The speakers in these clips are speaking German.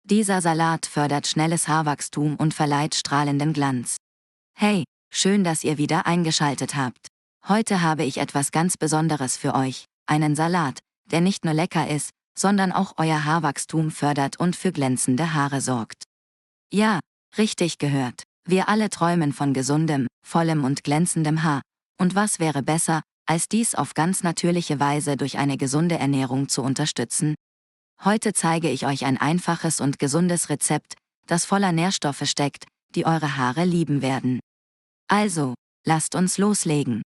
Dieser Salat fördert schnelles Haarwachstum und verleiht strahlenden Glanz. Hey, schön, dass ihr wieder eingeschaltet habt. Heute habe ich etwas ganz Besonderes für euch, einen Salat, der nicht nur lecker ist, sondern auch euer Haarwachstum fördert und für glänzende Haare sorgt. Ja, richtig gehört. Wir alle träumen von gesundem, vollem und glänzendem Haar. Und was wäre besser, als dies auf ganz natürliche Weise durch eine gesunde Ernährung zu unterstützen? Heute zeige ich euch ein einfaches und gesundes Rezept, das voller Nährstoffe steckt, die eure Haare lieben werden. Also, lasst uns loslegen.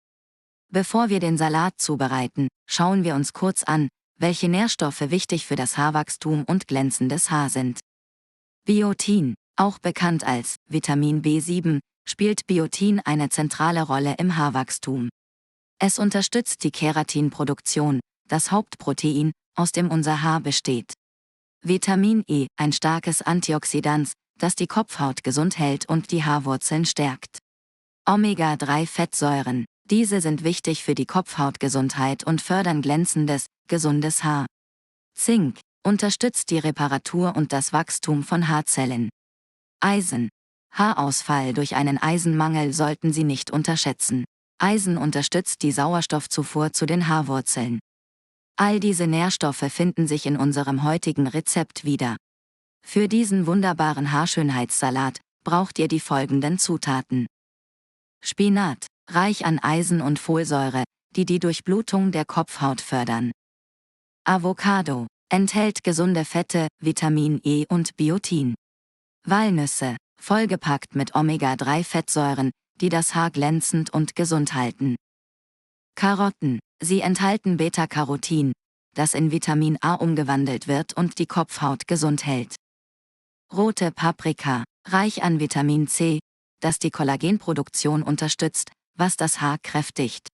Bevor wir den Salat zubereiten, schauen wir uns kurz an, welche Nährstoffe wichtig für das Haarwachstum und glänzendes Haar sind. Biotin, auch bekannt als Vitamin B7, spielt Biotin eine zentrale Rolle im Haarwachstum. Es unterstützt die Keratinproduktion, das Hauptprotein, aus dem unser Haar besteht. Vitamin E, ein starkes Antioxidant, das die Kopfhaut gesund hält und die Haarwurzeln stärkt. Omega-3-Fettsäuren, diese sind wichtig für die Kopfhautgesundheit und fördern glänzendes, gesundes Haar. Zink, unterstützt die Reparatur und das Wachstum von Haarzellen. Eisen. Haarausfall durch einen Eisenmangel sollten Sie nicht unterschätzen. Eisen unterstützt die Sauerstoffzufuhr zu den Haarwurzeln. All diese Nährstoffe finden sich in unserem heutigen Rezept wieder. Für diesen wunderbaren Haarschönheitssalat braucht ihr die folgenden Zutaten. Spinat, reich an Eisen und Folsäure, die die Durchblutung der Kopfhaut fördern. Avocado, enthält gesunde Fette, Vitamin E und Biotin. Walnüsse, vollgepackt mit Omega-3-Fettsäuren, die das Haar glänzend und gesund halten. Karotten, sie enthalten Beta-Carotin, das in Vitamin A umgewandelt wird und die Kopfhaut gesund hält. Rote Paprika, reich an Vitamin C, das die Kollagenproduktion unterstützt, was das Haar kräftigt.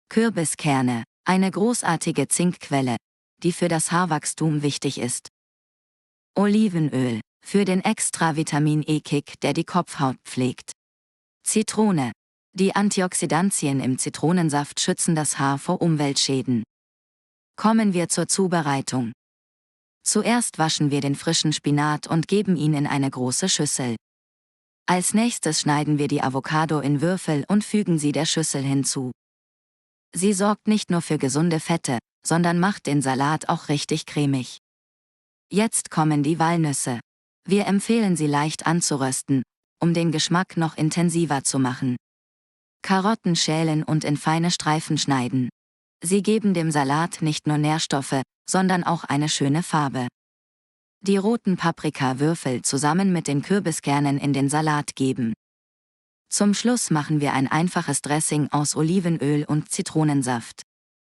Kürbiskerne, eine großartige Zinkquelle, die für das Haarwachstum wichtig ist. Olivenöl, für den extra Vitamin E-Kick, der die Kopfhaut pflegt. Zitrone, die Antioxidantien im Zitronensaft schützen das Haar vor Umweltschäden. Kommen wir zur Zubereitung. Zuerst waschen wir den frischen Spinat und geben ihn in eine große Schüssel. Als nächstes schneiden wir die Avocado in Würfel und fügen sie der Schüssel hinzu. Sie sorgt nicht nur für gesunde Fette, sondern macht den Salat auch richtig cremig. Jetzt kommen die Walnüsse. Wir empfehlen sie leicht anzurösten, um den Geschmack noch intensiver zu machen. Karotten schälen und in feine Streifen schneiden. Sie geben dem Salat nicht nur Nährstoffe, sondern auch eine schöne Farbe. Die roten Paprikawürfel zusammen mit den Kürbiskernen in den Salat geben. Zum Schluss machen wir ein einfaches Dressing aus Olivenöl und Zitronensaft.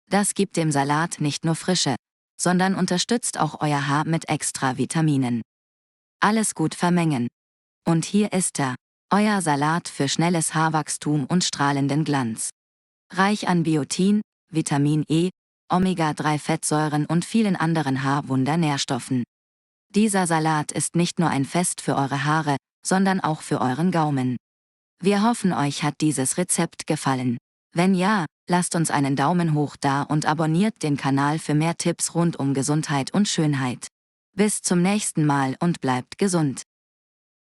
Das gibt dem Salat nicht nur Frische, sondern unterstützt auch euer Haar mit extra Vitaminen. Alles gut vermengen. Und hier ist er, euer Salat für schnelles Haarwachstum und strahlenden Glanz. Reich an Biotin, Vitamin E, Omega-3-Fettsäuren und vielen anderen Haarwundernährstoffen. Dieser Salat ist nicht nur ein Fest für eure Haare, sondern auch für euren Gaumen. Wir hoffen, euch hat dieses Rezept gefallen. Wenn ja, lasst uns einen Daumen hoch da und abonniert den Kanal für mehr Tipps rund um Gesundheit und Schönheit. Bis zum nächsten Mal und bleibt gesund.